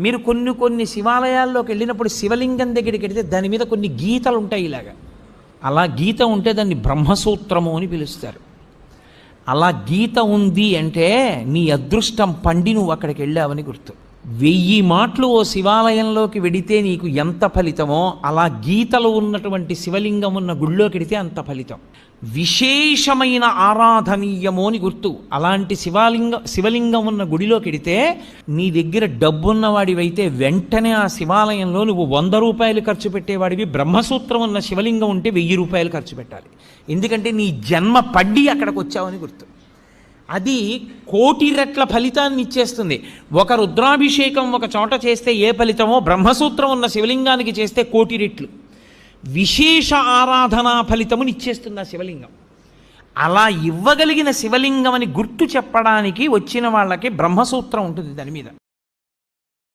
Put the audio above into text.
మీరు కొన్ని కొన్ని శివాలయాల్లోకి వెళ్ళినప్పుడు శివలింగం దగ్గరికి వెళితే దాని మీద కొన్ని గీతలు ఉంటాయి ఇలాగా. అలా గీత ఉంటే దాన్ని బ్రహ్మసూత్రము అని పిలుస్తారు. అలా గీత ఉంది అంటే నీ అదృష్టం పండి నువ్వు అక్కడికి వెళ్ళావని గుర్తు. 1000 మాటలు ఓ శివాలయంలోకి వెడితే నీకు ఎంత ఫలితమో అలా గీతలు ఉన్నటువంటి శివలింగం ఉన్న గుళ్ళోకి వెడితే అంత ఫలితం. విశేషమైన ఆరాధనీయము అని గుర్తు. అలాంటి శివలింగం ఉన్న గుడిలోకి వెడితే నీ దగ్గర డబ్బున్నవాడివైతే వెంటనే ఆ శివాలయంలో నువ్వు 100 రూపాయలు ఖర్చు పెట్టేవాడివి. బ్రహ్మసూత్రం ఉన్న శివలింగం ఉంటే 1000 రూపాయలు ఖర్చు పెట్టాలి. ఎందుకంటే నీ జన్మ పడ్డి అక్కడికి వచ్చావని గుర్తు. అది 1,000,000 రెట్ల ఫలితాన్ని ఇచ్చేస్తుంది. ఒక రుద్రాభిషేకం ఒక చోట చేస్తే ఏ ఫలితమో బ్రహ్మసూత్రం ఉన్న శివలింగానికి చేస్తే 1,000,000 రెట్లు విశేష ఆరాధనా ఫలితముని ఇచ్చేస్తుంది ఆ శివలింగం. అలా ఇవ్వగలిగిన శివలింగం అని గుర్తు చెప్పడానికి వచ్చిన వాళ్ళకి బ్రహ్మసూత్రం ఉంటుంది దాని మీద.